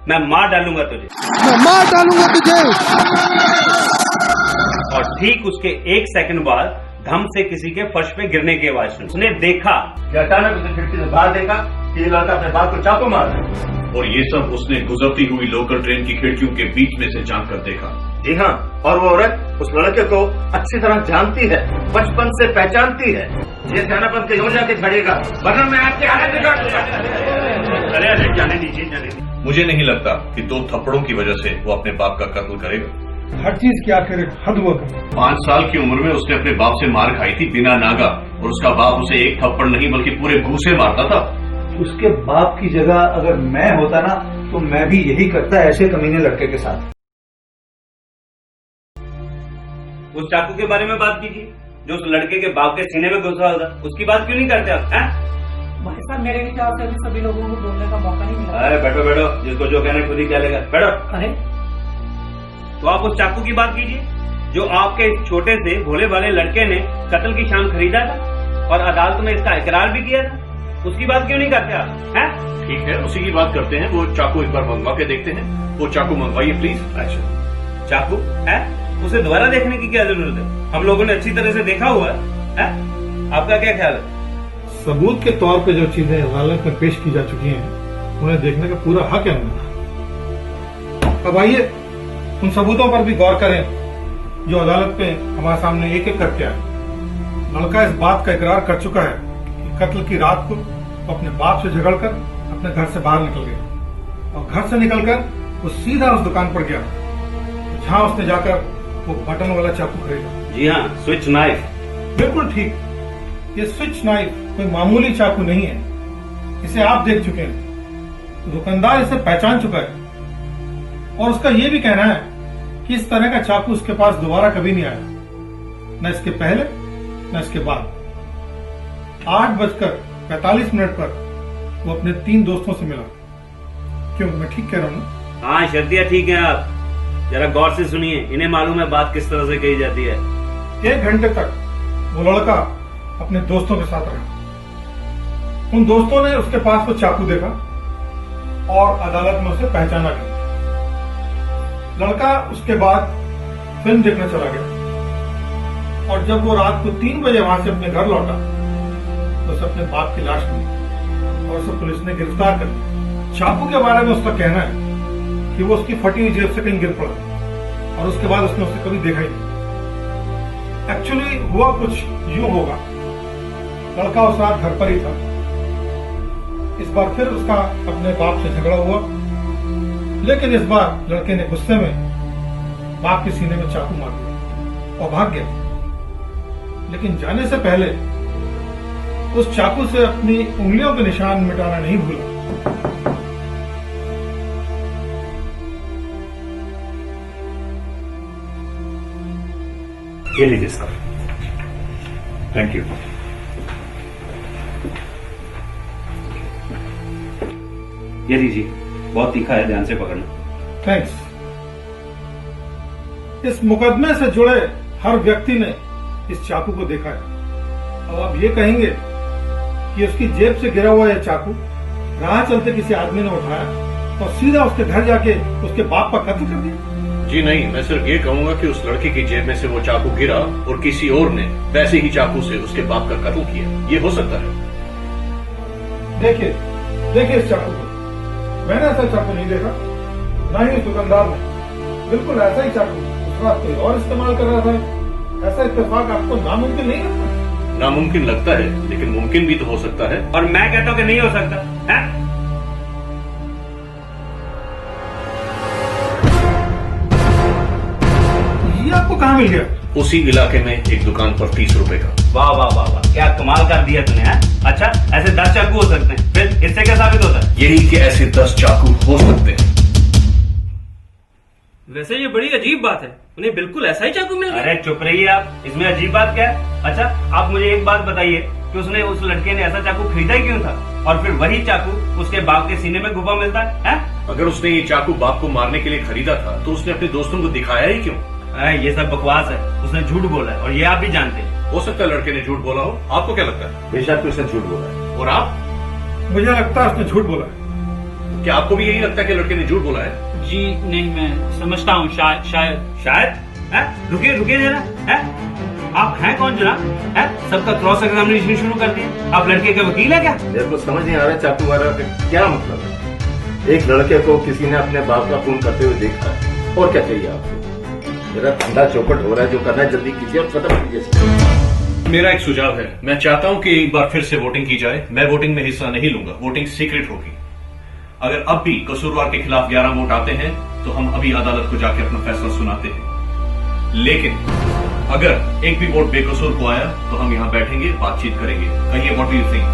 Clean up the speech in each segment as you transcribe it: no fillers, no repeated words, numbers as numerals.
मैं मार डालूंगा तुझे। और ठीक उसके 1 सेकंड बाद धम से किसी के फर्श पे गिरने की आवाज सुनी। उसने देखा कि अचानक उसने खिड़की से बाहर देखा कि ये लड़का अपने बाप को चाकू मार रहा है। और ये सब उसने गुजरती हुई लोकल ट्रेन की खिड़कियों के बीच में से झांक कर देखा। जी हाँ, और वो औरत उस लड़के को अच्छी तरह जानती है, बचपन से पहचानती है। ये ध्यानापन के योजना के खड़ेगा, वरना मैं आपके हालत बिगाड़ दूंगा। अरे जाने दीजिए, जाने दीजिए। मुझे नहीं लगता कि 2 थप्पड़ों की वजह से वो अपने बाप का कत्ल करेगा। हर चीज की आखिर एक हद हुआ करे। 5 साल की उम्र में उसने अपने बाप से मार खाई थी बिना नागा, और उसका बाप उसे 1 थप्पड़ नहीं बल्कि पूरे घूंसे मारता था। उसके बाप की जगह अगर मैं होता ना तो मैं भी यही करता ऐसे कमीने लड़के के साथ। उस चाकू के बारे में बात कीजिए जो उस लड़के के बाप के सीने में घुसा होता, उसकी बात क्यों नहीं करते आप? भाई साहब, मेरे विचार से अभी सभी लोगों को बोलने का मौका नहीं मिला। अरे बैठो बैठो, जिसको जो कहना खुद ही कह लेगा, बैठो। अरे तो आप उस चाकू की बात कीजिए जो आपके इस छोटे से भोले भाले लड़के ने कत्ल की शाम खरीदा था और अदालत में इसका इकरार भी किया था, उसकी बात क्यों नहीं करते आप? हैं? ठीक है, उसी की बात करते हैं। वो चाकू एक बार मंगवा के देखते हैं। वो चाकू मंगवाइए प्लीज। अच्छा, चाकू है, उसे दोबारा देखने की क्या जरूरत है? हम लोगों ने अच्छी तरह से देखा हुआ है। आपका क्या ख्याल है? सबूत के तौर पे जो चीजें अदालत में पेश की जा चुकी हैं उन्हें देखने का पूरा हक है हमारा। अब आइए उन सबूतों पर भी गौर करें जो अदालत पे हमारे सामने एक एक करके आए। लड़का इस बात का इकरार कर चुका है कि कत्ल की रात को वो अपने बाप से झगड़कर अपने घर से बाहर निकल गया और घर से निकलकर वो सीधा उस दुकान पर गया जहां उसने जाकर वो बटन वाला चाकू खरीदा। जी हाँ, स्विच नाइफ। बिल्कुल ठीक, ये स्विच नाइफ कोई मामूली चाकू नहीं है, इसे आप देख चुके हैं। दुकानदार इसे पहचान चुका है और उसका यह भी कहना है कि इस तरह का चाकू उसके पास दोबारा कभी नहीं आया, न इसके पहले न इसके बाद। 8:45 पर वो अपने 3 दोस्तों से मिला। क्यों, मैं ठीक कह रहा हूं ना? हाँ शर्तिया, ठीक है। आप जरा गौर से सुनिए, इन्हें मालूम है बात किस तरह से कही जाती है। 1 घंटे तक वो लड़का अपने दोस्तों के साथ रहा। उन दोस्तों ने उसके पास वो चाकू देखा और अदालत में उसे पहचाना गया। लड़का उसके बाद फिल्म देखने चला गया और जब वो रात को 3 बजे वहां से अपने घर लौटा तो उसे अपने बाप की लाश मिली और उसे पुलिस ने गिरफ्तार कर लिया। चाकू के बारे में उसका कहना है कि वो उसकी फटी हुई जेब से कहीं गिर पड़ा और उसके बाद उसने उसे कभी देखा ही नहीं। एक्चुअली हुआ कुछ यूं होगा, लड़का उस रात घर पर ही था। इस बार फिर उसका अपने बाप से झगड़ा हुआ, लेकिन इस बार लड़के ने गुस्से में बाप के सीने में चाकू मार दिया और भाग गया। लेकिन जाने से पहले उस चाकू से अपनी उंगलियों के निशान मिटाना नहीं भूला। ये लीजिए सर। Thank you. ये लीजिए, बहुत तीखा है, ध्यान से पकड़ना। थैंक्स। इस मुकदमे से जुड़े हर व्यक्ति ने इस चाकू को देखा है। अब आप ये कहेंगे कि उसकी जेब से गिरा हुआ यह चाकू राह चलते किसी आदमी ने उठाया और सीधा उसके घर जाके उसके बाप का कत्ल कर दिया? जी नहीं, मैं सिर्फ ये कहूंगा कि उस लड़के की जेब में से वो चाकू गिरा और किसी और ने वैसे ही चाकू से उसके बाप का कत्ल किया। ये हो सकता है। देखिए इस चाकू को, मैंने ऐसा चाकू नहीं देखा, ना ही उस दुकानदार ने। बिल्कुल ऐसा ही चाकू उस रात कोई और इस्तेमाल कर रहा था। ऐसा इत्तेफाक आपको नामुमकिन नहीं लगता? नामुमकिन लगता है, लेकिन मुमकिन भी तो हो सकता है। और मैं कहता हूं कि नहीं हो सकता है। ये आपको कहाँ मिल गया? उसी इलाके में एक दुकान पर 30 रुपए का। वाह वाह वाह वाह, क्या कमाल कर दिया तूने। है अच्छा, ऐसे 10 चाकू हो सकते हैं, फिर इससे क्या साबित होता है? यही कि ऐसे 10 चाकू हो सकते हैं। वैसे ये बड़ी अजीब बात है, उन्हें बिल्कुल ऐसा ही चाकू मिल गया। अरे चुप रहिए आप, इसमें अजीब बात क्या है? अच्छा, आप मुझे एक बात बताइए कि उसने उस लड़के ने ऐसा चाकू खरीदा ही क्यों था, और फिर वही चाकू उसके बाप के सीने में घुपा मिलता है? अगर उसने ये चाकू बाप को मारने के लिए खरीदा था तो उसने अपने दोस्तों को दिखाया ही क्यों? ये सब बकवास है, उसने झूठ बोला है और ये आप भी जानते हैं। हो सकता है लड़के ने झूठ बोला हो। आपको क्या लगता है? बेशक उसने झूठ बोला है। और आप? मुझे लगता है उसने झूठ बोला है। क्या आपको भी यही लगता है कि लड़के ने झूठ बोला है? जी नहीं, मैं समझता हूँ शायद। शायद है? रुकिए रुकिए जरा है? आप हैं कौन जनाब? है? सबका क्रॉस एग्जामिनेशन शुरू कर दिए। आप लड़के के वकील है क्या? मेरे को समझ नहीं आ रहा चाकू मारा का क्या मतलब है। एक लड़के को किसी ने अपने बाप का खून करते हुए देखा है, और क्या चाहिए आपको? मेरा ठंडा चौपट हो रहा है, जो करना है जल्दी कीजिए और खत्म कीजिए। मेरा एक सुझाव है, मैं चाहता हूं कि एक बार फिर से वोटिंग की जाए। मैं वोटिंग में हिस्सा नहीं लूंगा, वोटिंग सीक्रेट होगी। अगर अब भी कसूरवार के खिलाफ 11 वोट आते हैं तो हम अभी अदालत को जाके अपना फैसला सुनाते हैं। लेकिन अगर एक भी वोट बेकसूर को आया तो हम यहाँ बैठेंगे, बातचीत करेंगे। कहिए, व्हाट डू यू थिंक?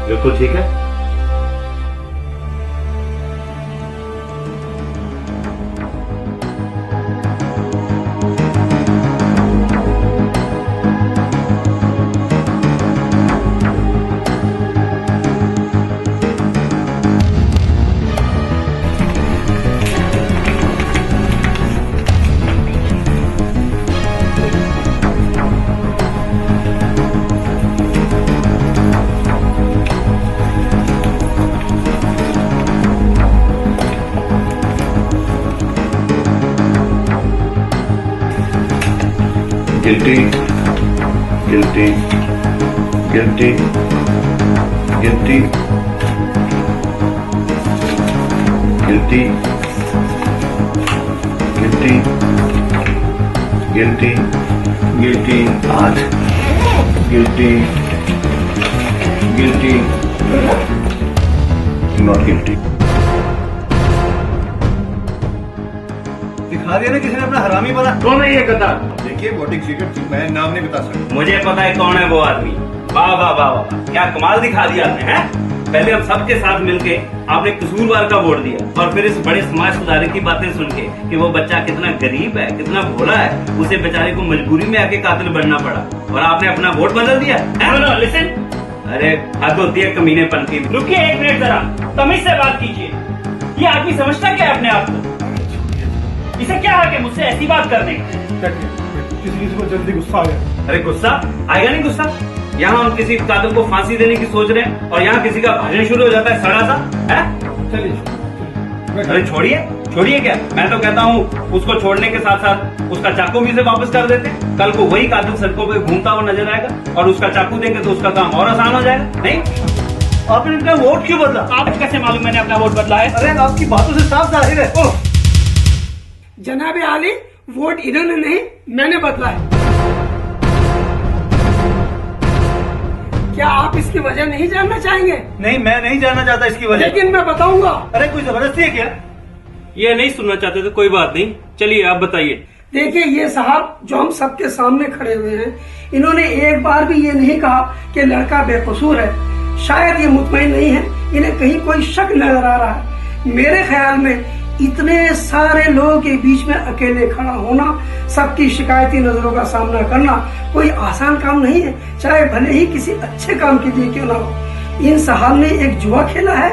बिल्कुल ठीक है। Guilty, guilty, guilty, guilty, guilty, guilty, guilty, guilty, आज guilty, guilty, not guilty. दिखा दिया ना किसी ने अपना हरामी बना। कौन है ये गद्दार? देखिए, वोटिंग सीक्रेट थी, मैं नाम नहीं बता सकता। मुझे पता है कौन है वो आदमी। वाह वाह वाह वाह, क्या कमाल दिखा दिया आपने है। पहले हम सबके साथ मिलके आपने कसूरवार का वोट दिया, और फिर इस बड़े समाज सुधारक की बातें सुन के कि वो बच्चा कितना गरीब है, कितना भोला है, उसे बेचारे को मजबूरी में आके कातिल बनना पड़ा, और आपने अपना वोट बदल दिया। लिसन, अरे हद होती है कमीनेपन की। रुकिए एक मिनट, जरा तमीज से बात कीजिए। ये आदमी समझता क्या है अपने आप को? इसे क्या है कि मुझसे ऐसी बात करने का? किसी किसी को जल्दी गुस्सा आ गया। अरे गुस्सा आएगा नहीं गुस्सा? यहाँ हम किसी कातिल को फांसी देने की सोच रहे हैं और यहाँ किसी का भाषण शुरू हो जाता है सड़ा सा है। चलिए, अरे छोड़िए छोड़िए, क्या मैं तो कहता हूँ उसको छोड़ने के साथ साथ उसका चाकू भी से वापस कर देते। कल को वही कातिल सड़कों पे घूमता हुआ नजर आएगा और उसका चाकू देंगे तो उसका काम और आसान हो जाएगा। नहीं, आपने अपना वोट क्यों बदला? आपको कैसे मालूम मैंने अपना वोट बदला है? अरे आपकी बातों से साफ जाहिर है। जनाब आली, वोट इन्होंने नहीं, मैंने बदला है। क्या आप इसकी वजह नहीं जानना चाहेंगे? नहीं, मैं नहीं जानना चाहता इसकी वजह। लेकिन मैं बताऊंगा। अरे कोई जबरदस्ती है क्या? ये नहीं सुनना चाहते तो कोई बात नहीं, चलिए आप बताइए। देखिए, ये साहब जो हम सबके सामने खड़े हुए हैं, इन्होंने एक बार भी ये नहीं कहा कि लड़का बेकसूर है। शायद ये मुतमईन नहीं है, इन्हें कहीं कोई शक नजर आ रहा है। मेरे ख्याल में इतने सारे लोगों के बीच में अकेले खड़ा होना, सबकी शिकायती नजरों का सामना करना कोई आसान काम नहीं है, चाहे भले ही किसी अच्छे काम के लिए क्यों ना हो। इन साहब ने एक जुआ खेला है,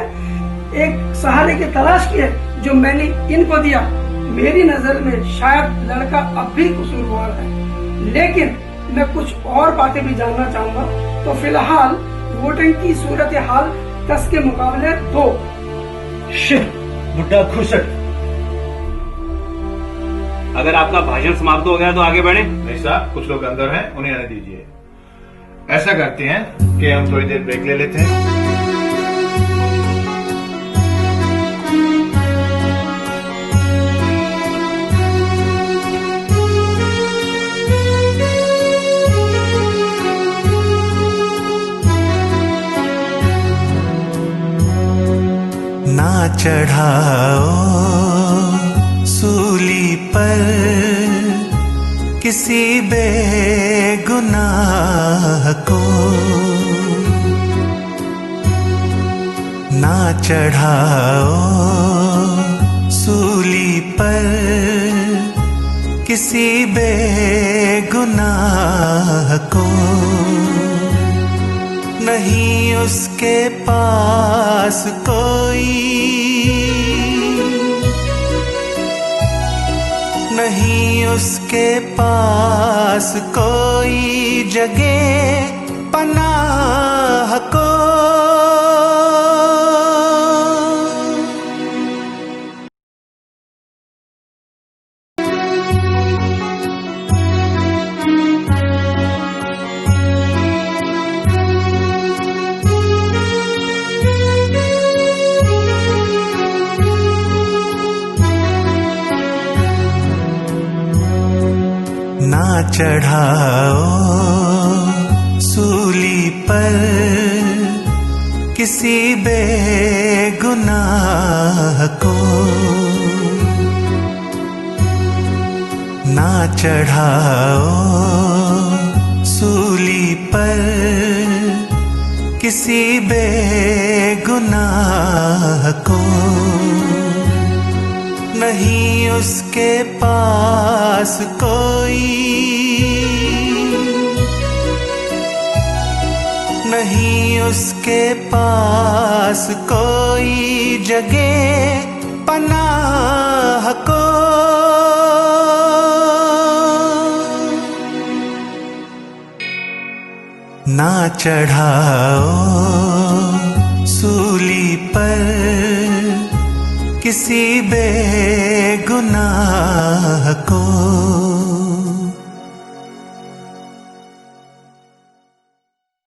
एक सहारे की तलाश की है जो मैंने इनको दिया। मेरी नजर में शायद लड़का अब भी कसूरवार है, लेकिन मैं कुछ और बातें भी जानना चाहूंगा। तो फिलहाल वोटिंग की सूरत हाल 10 के मुकाबले 2। शिट, बुड्ढा खुशक। अगर आपका भाषण समाप्त हो गया तो आगे बढ़े। नहीं साहब, कुछ लोग अंदर हैं, उन्हें आने दीजिए। ऐसा करते हैं कि हम थोड़ी देर ब्रेक ले लेते हैं। ना चढ़ाओ सूली पर किसी बेगुनाह को, ना चढ़ाओ सूली पर किसी बेगुनाह को। नहीं उसके पास कोई, नहीं उसके पास कोई जगह पनाह को। चढ़ाओ सूली पर किसी बेगुनाह को, ना चढ़ाओ सूली पर किसी बेगुनाह को, नहीं उसके पास कोई, नहीं उसके पास कोई जगह पनाह को, ना चढ़ाओ सूली पर किसी बेगुनाह